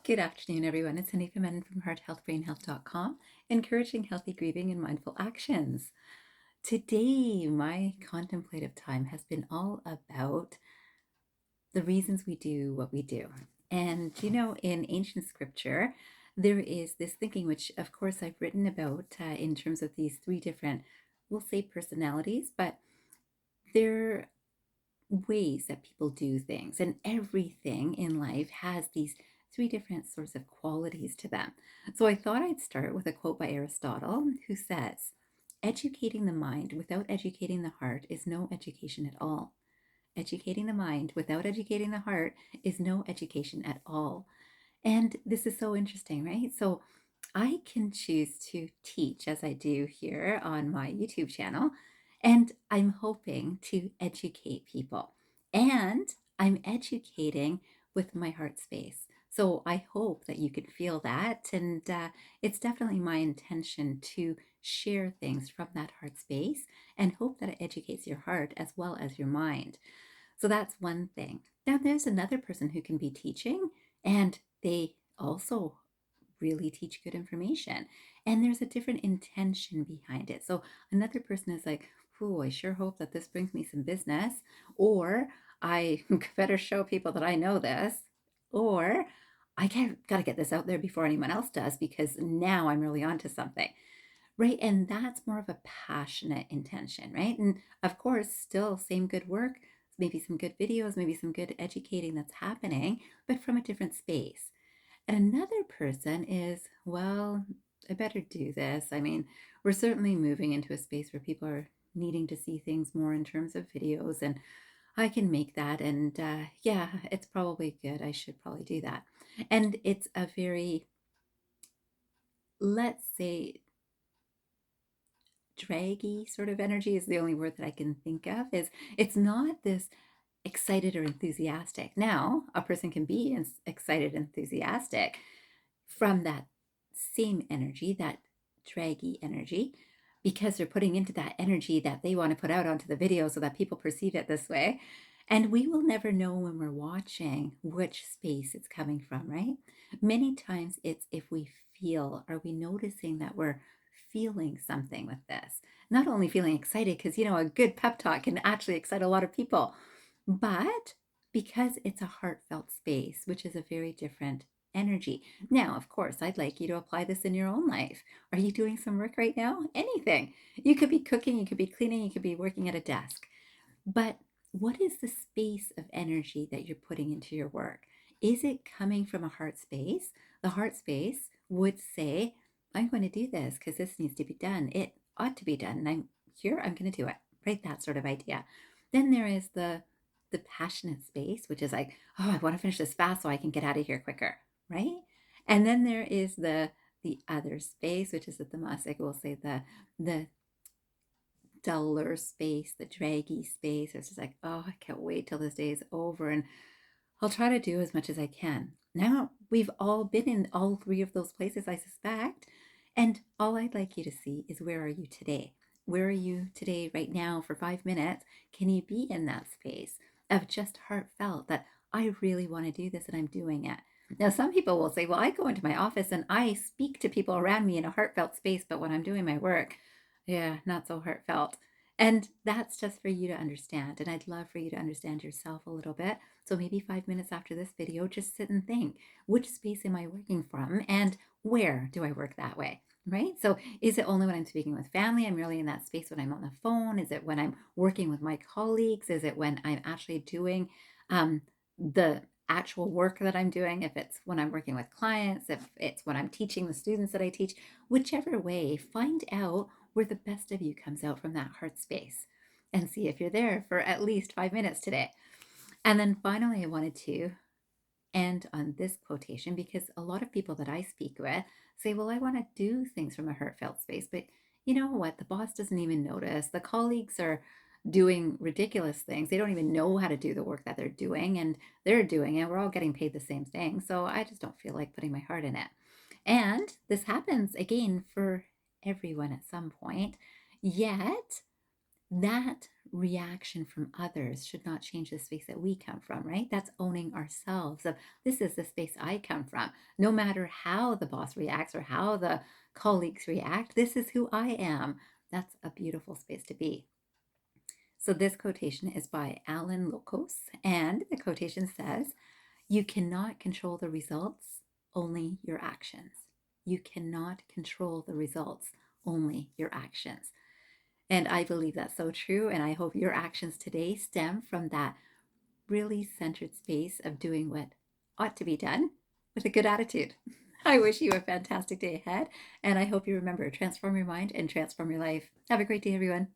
Good afternoon, everyone. It's Anita Menon from hearthealthbrainhealth.com, encouraging healthy grieving and mindful actions. Today, my contemplative time has been all about the reasons we do what we do. And, in ancient scripture, there is this thinking, which, of course, I've written about in terms of these three different, we'll say personalities, but they're ways that people do things, and everything in life has these three different sorts of qualities to them. So I thought I'd start with a quote by Aristotle, who says, educating the mind without educating the heart is no education at all. Educating the mind without educating the heart is no education at all. And this is so interesting, right? So I can choose to teach as I do here on my YouTube channel, and I'm hoping to educate people. And I'm educating with my heart space. So I hope that you can feel that. And it's definitely my intention to share things from that heart space and hope that it educates your heart as well as your mind. So that's one thing. Now, there's another person who can be teaching, and they also really teach good information. And there's a different intention behind it. So another person is like, "Ooh, I sure hope that this brings me some business," or "I better show people that I know this," or "I got to get this out there before anyone else does because now I'm really onto something." Right. And that's more of a passionate intention, right? And of course, still same good work, maybe some good videos, maybe some good educating that's happening, but from a different space. And another person is, well, I better do this. I mean, we're certainly moving into a space where people are needing to see things more in terms of videos, and I can make that. And yeah, it's probably good. I should probably do that. And it's a very, let's say, draggy sort of energy is the only word that I can think of. Is it's not this excited or enthusiastic. Now, a person can be excited, enthusiastic from that same energy, that draggy energy, because they're putting into that energy that they want to put out onto the video so that people perceive it this way. And we will never know when we're watching which space it's coming from, right? Many times it's if we feel, are we noticing that we're feeling something with this? Not only feeling excited, because, a good pep talk can actually excite a lot of people, but because it's a heartfelt space, which is a very different energy. Now, of course, I'd like you to apply this in your own life. Are you doing some work right now? Anything. You could be cooking, you could be cleaning, you could be working at a desk. But what is the space of energy that you're putting into your work? Is it coming from a heart space? The heart space would say, I'm going to do this because this needs to be done. It ought to be done. And I'm going to do it. Right? That sort of idea. Then there is the passionate space, which is like, oh, I want to finish this fast so I can get out of here quicker. Right? And then there is the other space, which is the Tamasic, we'll say the duller space, the draggy space. It's just like, oh, I can't wait till this day is over. And I'll try to do as much as I can. Now, we've all been in all three of those places, I suspect. And all I'd like you to see is, where are you today? Where are you today, right now, for 5 minutes? Can you be in that space of just heartfelt that I really want to do this and I'm doing it? Now, some people will say, well, I go into my office and I speak to people around me in a heartfelt space, but when I'm doing my work, yeah, not so heartfelt. And that's just for you to understand. And I'd love for you to understand yourself a little bit. So maybe 5 minutes after this video, just sit and think, which space am I working from and where do I work that way? Right? So is it only when I'm speaking with family? I'm really in that space when I'm on the phone? Is it when I'm working with my colleagues? Is it when I'm actually doing the actual work that I'm doing? If it's when I'm working with clients, if it's when I'm teaching the students that I teach, whichever way, find out where the best of you comes out from that heart space and see if you're there for at least 5 minutes today. And then finally, I wanted to end on this quotation, because a lot of people that I speak with say, well, I want to do things from a heartfelt space, but you know what? The boss doesn't even notice. The colleagues are doing ridiculous things. They don't even know how to do the work that they're doing, and they're doing it. We're all getting paid the same thing. So I just don't feel like putting my heart in it. And this happens again for everyone at some point. Yet that reaction from others should not change the space that we come from, right? That's owning ourselves. Of this is the space I come from. No matter how the boss reacts or how the colleagues react, this is who I am. That's a beautiful space to be. So this quotation is by Allan Lokos, and the quotation says, "You cannot control the results, only your actions. You cannot control the results, only your actions." And I believe that's so true. And I hope your actions today stem from that really centered space of doing what ought to be done with a good attitude. I wish you a fantastic day ahead. And I hope you remember, transform your mind and transform your life. Have a great day, everyone.